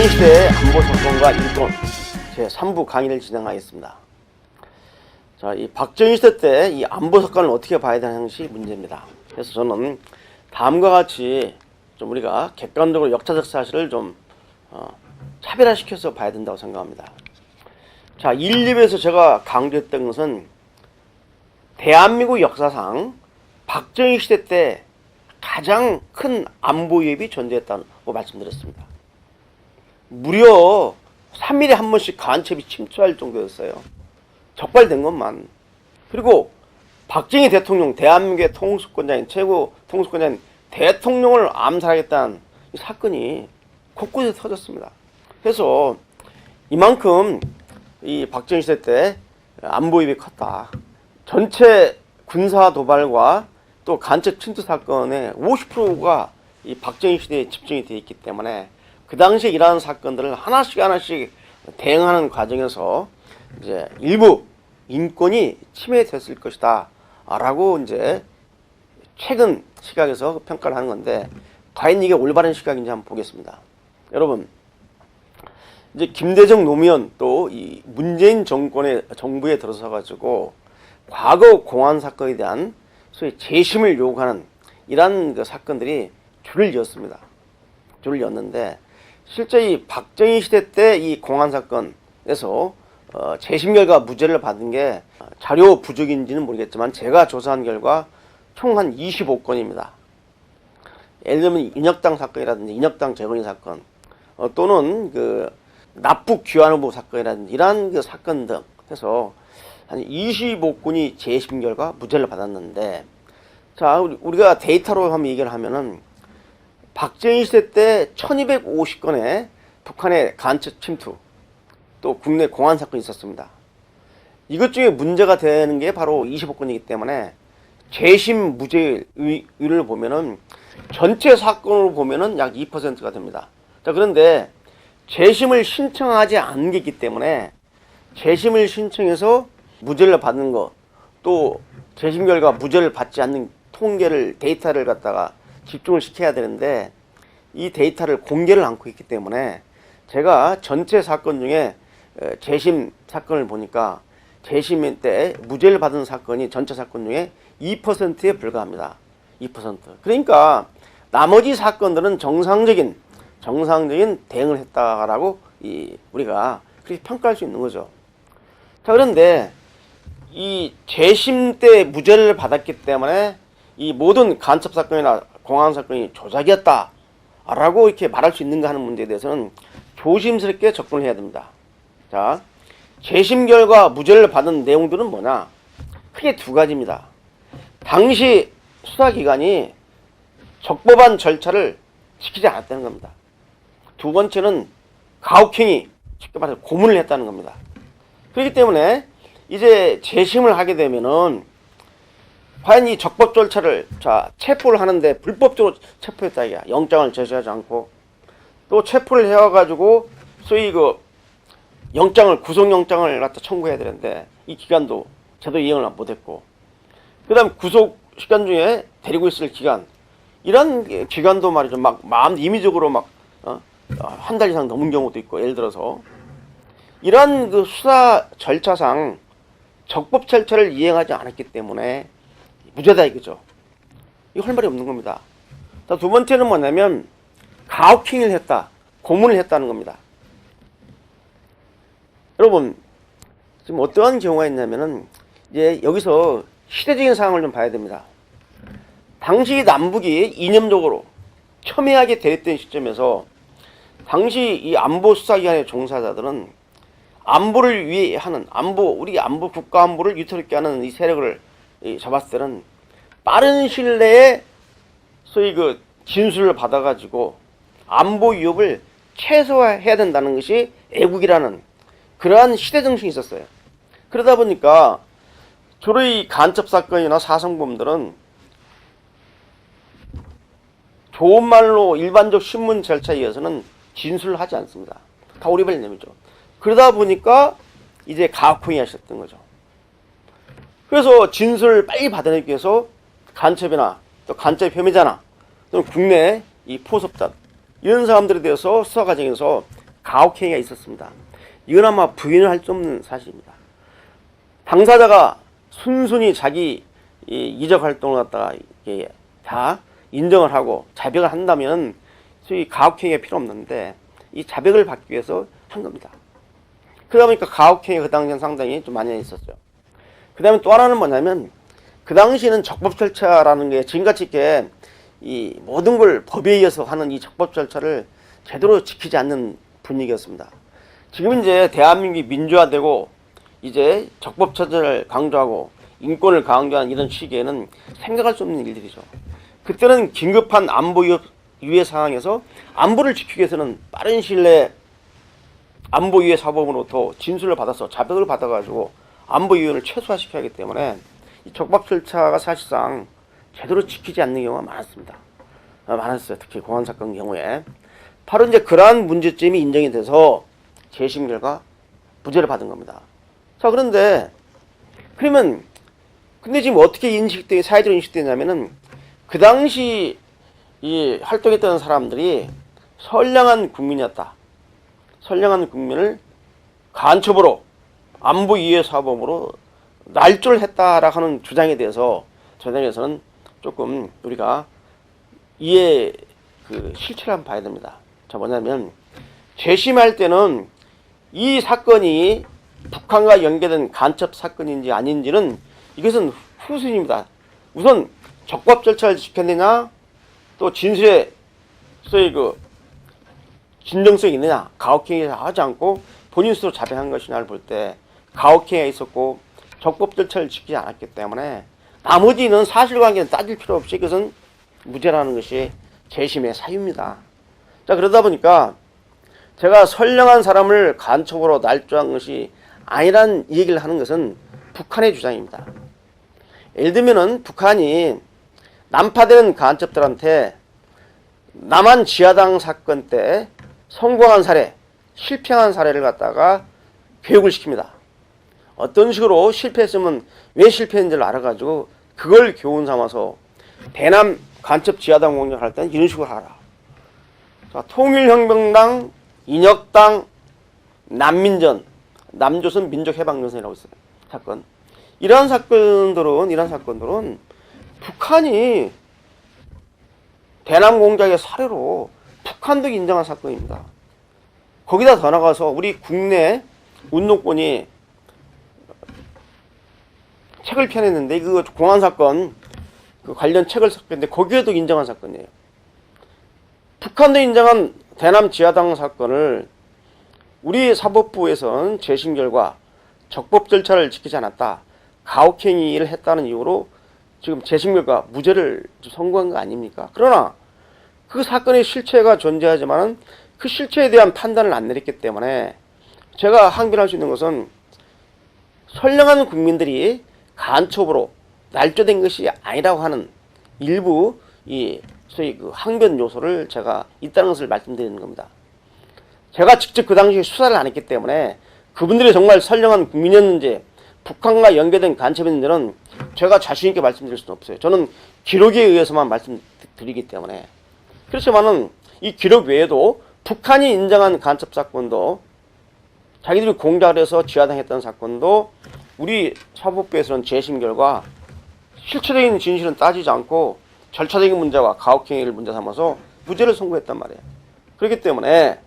박정희시대의 안보사건과 일본 제3부 강의를 진행하겠습니다. 자, 이 박정희시대 때 이 안보사건을 어떻게 봐야 되는지 문제입니다. 그래서 저는 다음과 같이 좀 우리가 객관적으로 역사적 사실을 좀 차별화시켜서 봐야 된다고 생각합니다. 자, 1, 2부에서 제가 강조했던 것은 대한민국 역사상 박정희 시대 때 가장 큰 안보 위협이 존재했다고 말씀드렸습니다. 무려 3일에 한 번씩 간첩이 침투할 정도였어요. 적발된 것만. 그리고 박정희 대통령, 대한민국의 통수권자인, 최고 통수권자인 대통령을 암살하겠다는 이 사건이 곳곳에 터졌습니다. 그래서 이만큼 이 박정희 시대 때 안보 위협이 컸다. 전체 군사 도발과 또 간첩 침투 사건의 50%가 이 박정희 시대에 집중이 되어 있기 때문에 그 당시에 일어나는 사건들을 하나씩 대응하는 과정에서 이제 일부 인권이 침해됐을 것이다 라고 이제 최근 시각에서 평가를 하는 건데, 과연 이게 올바른 시각인지 한번 보겠습니다. 여러분, 이제 김대중 노무현 또 이 문재인 정부에 들어서 가지고 과거 공안 사건에 대한 소위 재심을 요구하는 이러한 그 사건들이 줄을 이었습니다. 줄을 이었는데, 실제 이 박정희 시대 때 이 공안 사건에서 재심 결과 무죄를 받은 게 자료 부족인지는 모르겠지만 제가 조사한 결과 총 한 25건입니다. 예를 들면 인혁당 사건이라든지 인혁당 재건이 사건, 또는 그 납북 귀환 후보 사건이라든지 이러한 그 사건 등 해서 한 25건이 재심 결과 무죄를 받았는데, 자, 우리가 데이터로 한번 얘기를 하면은 박정희 시대 때 1250건의 북한의 간첩 침투, 또 국내 공안 사건이 있었습니다. 이것 중에 문제가 되는 게 바로 25건이기 때문에 재심 무죄율을 보면은 전체 사건으로 보면은 약 2%가 됩니다. 자, 그런데 재심을 신청하지 않은 게 있기 때문에 재심을 신청해서 무죄를 받는 것, 또 재심 결과 무죄를 받지 않는 통계를, 데이터를 갖다가 집중을 시켜야 되는데 이 데이터를 공개를 않고 있기 때문에 제가 전체 사건 중에 재심 사건을 보니까 재심 때 무죄를 받은 사건이 전체 사건 중에 2%에 불과합니다. 2%. 그러니까 나머지 사건들은 정상적인 대응을 했다라고 우리가 그렇게 평가할 수 있는 거죠. 자, 그런데 이 재심 때 무죄를 받았기 때문에 이 모든 간첩 사건이나 공안 사건이 조작이었다라고 이렇게 말할 수 있는가 하는 문제에 대해서는 조심스럽게 접근을 해야 됩니다. 자, 재심 결과 무죄를 받은 내용들은 뭐냐? 크게 두 가지입니다. 당시 수사기관이 적법한 절차를 지키지 않았다는 겁니다. 두 번째는 가혹행위, 쉽게 말해서 고문을 했다는 겁니다. 그렇기 때문에 이제 재심을 하게 되면은 과연 이 적법 절차를 체포를 하는데 불법적으로 체포했다 이게 영장을 제시하지 않고 또 체포를 해와가지고 소위 그 구속영장을 갖다 청구해야 되는데 이 기간도 제대로 이행을 못했고, 그 다음 구속 시간 중에 데리고 있을 기간, 이런 기간도 말이죠, 막 마음 임의적으로 막 한 달 이상 넘은 경우도 있고, 예를 들어서 이러한 그 수사 절차상 적법 절차를 이행하지 않았기 때문에 무죄다 이거죠. 이거 할 말이 없는 겁니다. 자, 두 번째는 뭐냐면 가혹행위를 했다, 고문을 했다는 겁니다. 여러분, 지금 어떠한 경우가 있냐면은 이제 여기서 시대적인 상황을 좀 봐야 됩니다. 당시 남북이 이념적으로 첨예하게 대립된 시점에서 당시 이 안보 수사기관의 종사자들은 안보를 위해 하는 우리 안보 국가 안보를 위태롭게 하는 이 세력을 잡았을 때는 빠른 시일 내에 소위 그 진술을 받아가지고 안보 위협을 최소화해야 된다는 것이 애국이라는 그러한 시대 정신이 있었어요. 그러다 보니까 주로 이 간첩 사건이나 사성범들은 좋은 말로 일반적 신문 절차에 의해서는 진술을 하지 않습니다. 다 오리발 내미죠. 그러다 보니까 이제 가혹행위 하셨던 거죠. 그래서 진술을 빨리 받아내기 위해서 간첩이나 또 간첩 혐의자나 또는 국내 이 포섭자 이런 사람들에 대해서 수사 과정에서 가혹행위가 있었습니다. 이건 아마 부인을 할 수 없는 사실입니다. 당사자가 순순히 자기 이적 활동을 갖다가 다 인정을 하고 자백을 한다면 소위 가혹행위가 필요 없는데 이 자백을 받기 위해서 한 겁니다. 그러다 보니까 가혹행위가 그 당시엔 상당히 좀 많이 있었어요. 그 다음에 또 하나는 뭐냐면 그 당시에는 적법 절차라는 게 지금같이 이렇게 이 모든 걸 법에 의해서 하는 이 적법 절차를 제대로 지키지 않는 분위기였습니다. 지금 이제 대한민국이 민주화되고 이제 적법 절차를 강조하고 인권을 강조하는 이런 시기에는 생각할 수 없는 일들이죠. 그때는 긴급한 안보 유해 상황에서 안보를 지키기 위해서는 빠른 시일 내에 안보 유해 사범으로부터 진술을 받아서 자백을 받아가지고 안보 유해를 최소화시켜야 하기 때문에 이 적법 절차가 사실상 제대로 지키지 않는 경우가 많았습니다. 많았어요. 특히 공안 사건 경우에. 바로 이제 그러한 문제점이 인정이 돼서 재심 결과 무죄를 받은 겁니다. 자, 그런데 그러면 근데 지금 어떻게 사회적으로 인식되냐면은 그 당시 이 활동했던 사람들이 선량한 국민이었다. 선량한 국민을 간첩으로 안보 이해 사범으로 날조를 했다라고 하는 주장에 대해서 저장에서는 조금 우리가 이해 실체를 한번 봐야 됩니다. 자, 뭐냐면 재심할 때는 이 사건이 북한과 연계된 간첩 사건인지 아닌지는 이것은 후순입니다. 우선 적법 절차를 지켰느냐, 또 진술에 소위 진정성이 있느냐, 가혹행위를 하지 않고 본인 스스로 자백한 것이냐를 볼 때 가혹행위가 있었고 적법 절차를 지키지 않았기 때문에 나머지는 사실관계는 따질 필요 없이 그것은 무죄라는 것이 재심의 사유입니다. 자, 그러다 보니까 제가 선량한 사람을 간첩으로 날조한 것이 아니란 얘기를 하는 것은 북한의 주장입니다. 예를 들면은 북한이 난파되는 간첩들한테 남한 지하당 사건 때 성공한 사례, 실패한 사례를 갖다가 교육을 시킵니다. 어떤 식으로 실패했으면 왜 실패했는지를 알아가지고 그걸 교훈 삼아서 대남 간첩 지하당 공격할 때는 이런 식으로 하라. 자, 통일혁명당, 인혁당, 난민전, 남조선 민족해방전선이라고 있어요. 사건. 이러한 사건들은 북한이 대남 공작의 사례로 북한도 인정한 사건입니다. 거기다 더 나가서 우리 국내 운동권이 책을 펴냈는데 그 공안 사건 관련 책을 썼는데 거기에도 인정한 사건이에요. 북한도 인정한 대남 지하당 사건을 우리 사법부에서는 재심 결과 적법 절차를 지키지 않았다, 가혹행위를 했다는 이유로 지금 재심 결과 무죄를 선고한 거 아닙니까? 그러나 그 사건의 실체가 존재하지만 그 실체에 대한 판단을 안 내렸기 때문에 제가 항변할 수 있는 것은 선량한 국민들이 간첩으로 날조된 것이 아니라고 하는 일부 소위 항변 요소를 제가 있다는 것을 말씀드리는 겁니다. 제가 직접 그 당시에 수사를 안 했기 때문에 그분들이 정말 선량한 국민이었는지 북한과 연계된 간첩이었는지는 제가 자신 있게 말씀드릴 수는 없어요. 저는 기록에 의해서만 말씀드리기 때문에. 그렇지만은 이 기록 외에도 북한이 인정한 간첩 사건도 자기들이 공작을 해서 지하당했던 사건도 우리 사법부에서는 재심 결과 실체적인 진실은 따지지 않고 절차적인 문제와 가혹행위를 문제 삼아서 무죄를 선고했단 말이에요. 그렇기 때문에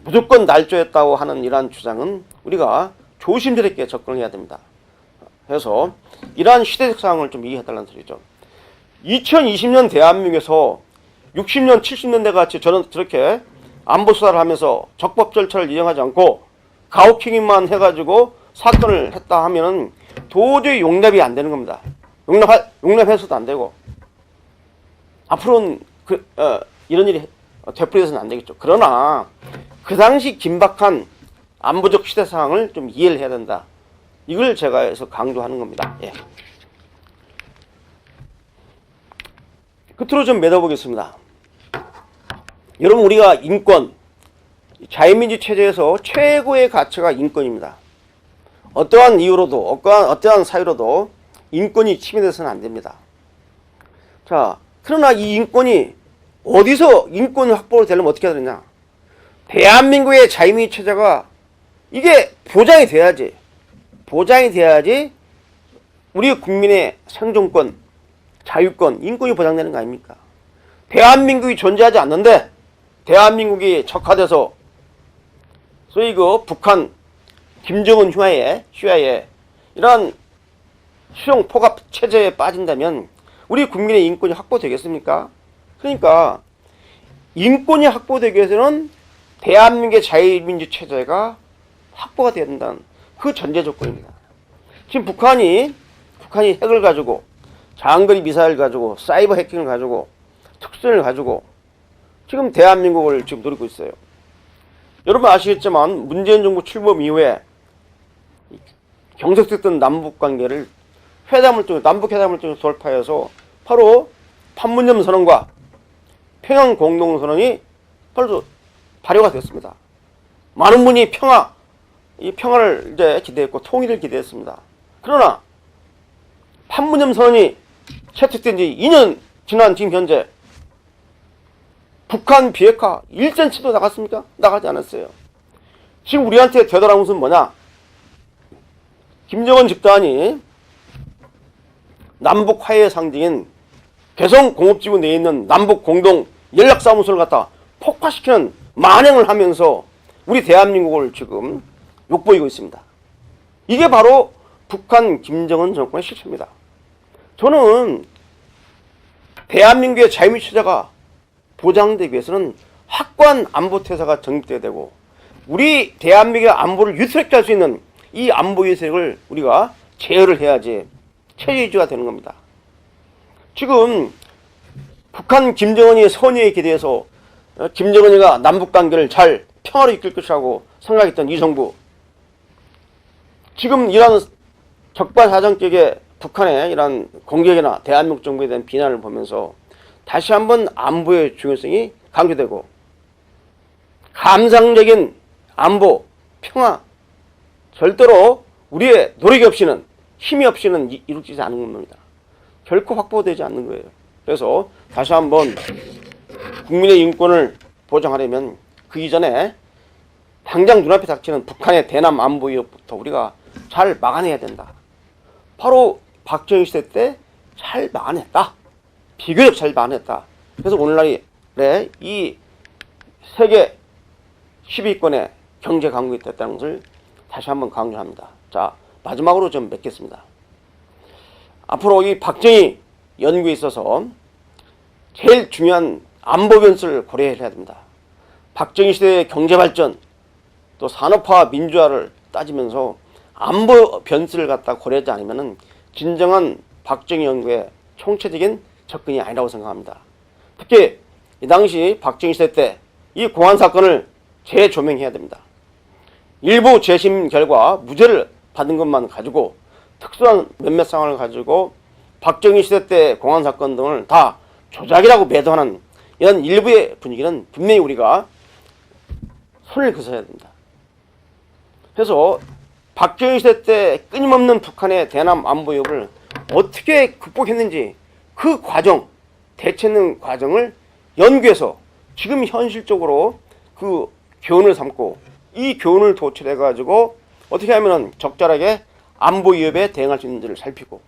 무조건 날조했다고 하는 이러한 주장은 우리가 조심스럽게 접근해야 됩니다. 그래서 이러한 시대적 상황을 좀 이해해달라는 소리죠. 2020년 대한민국에서 60년, 70년대 같이 저는 저렇게 안보 수사를 하면서 적법 절차를 이행하지 않고 가혹행위만 해가지고 사건을 했다 하면은 도저히 용납이 안 되는 겁니다. 용납해서도 안 되고 앞으로는 이런 일이 되풀이돼서는 안 되겠죠. 그러나 그 당시 긴박한 안보적 시대 상황을 좀 이해를 해야 된다. 이걸 제가 해서 강조하는 겁니다. 예. 끝으로 좀 맺어보겠습니다. 여러분, 우리가 인권, 자유민주 체제에서 최고의 가치가 인권입니다. 어떠한 이유로도, 어떠한 사유로도 인권이 침해돼서는 안 됩니다. 자, 그러나 이 인권이 어디서 인권 확보를 되려면 어떻게 해야 되느냐? 대한민국의 자유민주 체제가 이게 보장이 돼야지 우리 국민의 생존권, 자유권, 인권이 보장되는 거 아닙니까? 대한민국이 존재하지 않는데 대한민국이 적화돼서 소위 그 북한 김정은 휘하에 이러한 수용 포갑 체제에 빠진다면 우리 국민의 인권이 확보되겠습니까? 그러니까 인권이 확보되기 위해서는 대한민국의 자유민주 체제가 확보가 돼야 된다는 그 전제 조건입니다. 지금 북한이 핵을 가지고 장거리 미사일 가지고 사이버 해킹을 가지고 특수전을 가지고 지금 대한민국을 지금 노리고 있어요. 여러분 아시겠지만 문재인 정부 출범 이후에 경색됐던 남북관계를 남북회담을 통해서 돌파해서 바로 판문점 선언과 평양 공동선언이 바로 발효가 됐습니다. 많은 분이 평화를 이제 기대했고 통일을 기대했습니다. 그러나 판문점 선언이 채택된 지 2년 지난 지금 현재 북한 비핵화 일전치도 나갔습니까? 나가지 않았어요. 지금 우리한테 되돌아온 것은 뭐냐? 김정은 집단이 남북 화해의 상징인 개성 공업지구 내에 있는 남북 공동 연락사무소를 갖다 폭파시키는 만행을 하면서 우리 대한민국을 지금 욕보이고 있습니다. 이게 바로 북한 김정은 정권의 실체입니다. 저는 대한민국의 자유민주 체제가 보장되기 위해서는 확고한 안보태세가 정립돼야 되고 우리 대한민국의 안보를 유출하게 할 수 있는 이 안보 유색을 우리가 제어를 해야지 체제 유지가 되는 겁니다. 지금 북한 김정은이 선의에 기대해서 김정은이가 남북관계를 잘 평화로 이끌 것이라고 생각했던 이 정부, 지금 이런 적반하장격의 북한의 이런 공격이나 대한민국 정부에 대한 비난을 보면서 다시 한번 안보의 중요성이 강조되고 감상적인 안보, 평화 절대로 우리의 노력이 없이는 힘이 없이는 이루어지지 않는 겁니다. 결코 확보되지 않는 거예요. 그래서 다시 한번 국민의 인권을 보장하려면 그 이전에 당장 눈앞에 닥치는 북한의 대남 안보 위협부터 우리가 잘 막아내야 된다. 바로 박정희 시대 때 잘 막아냈다. 비교적 잘 막아냈다. 그래서 오늘날의 이 세계 10위권의 경제 강국이 됐다는 것을 다시 한번 강조합니다. 자, 마지막으로 좀 맺겠습니다. 앞으로 이 박정희 연구에 있어서 제일 중요한 안보 변수를 고려해야 됩니다. 박정희 시대의 경제발전, 또 산업화, 민주화를 따지면서 안보 변수를 갖다 고려하지 않으면 진정한 박정희 연구의 총체적인 접근이 아니라고 생각합니다. 특히 이 당시 박정희 시대 때 이 공안 사건을 재조명해야 됩니다. 일부 재심 결과 무죄를 받은 것만 가지고 특수한 몇몇 상황을 가지고 박정희 시대 때 공안 사건 등을 다 조작이라고 매도하는 이런 일부의 분위기는 분명히 우리가 손을 그어야 됩니다. 그래서 박정희 시대 때 끊임없는 북한의 대남 안보 위협을 어떻게 극복했는지 그 과정, 대처하는 과정을 연구해서 지금 현실적으로 그 교훈을 삼고 이 교훈을 도출해가지고 어떻게 하면 적절하게 안보 위협에 대응할 수 있는지를 살피고,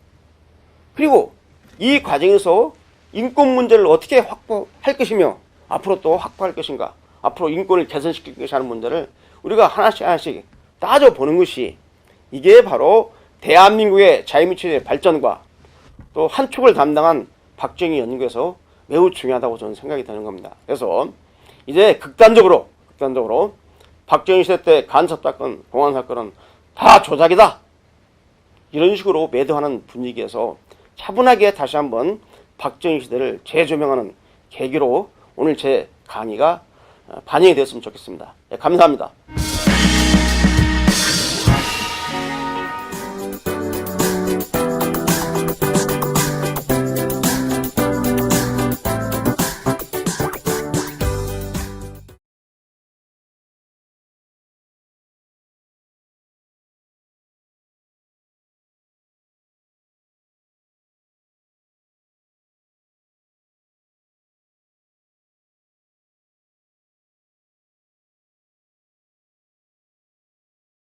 그리고 이 과정에서 인권 문제를 어떻게 확보할 것이며 앞으로 또 확보할 것인가, 앞으로 인권을 개선시킬 것이 하는 문제를 우리가 하나씩 따져보는 것이, 이게 바로 대한민국의 자유민주주의 발전과 또 한 축을 담당한 박정희 연구에서 매우 중요하다고 저는 생각이 드는 겁니다. 그래서 이제 극단적으로 박정희 시대 때 간첩 사건, 공안 사건은 다 조작이다, 이런 식으로 매도하는 분위기에서 차분하게 다시 한번 박정희 시대를 재조명하는 계기로 오늘 제 강의가 반영이 됐으면 좋겠습니다. 네, 감사합니다.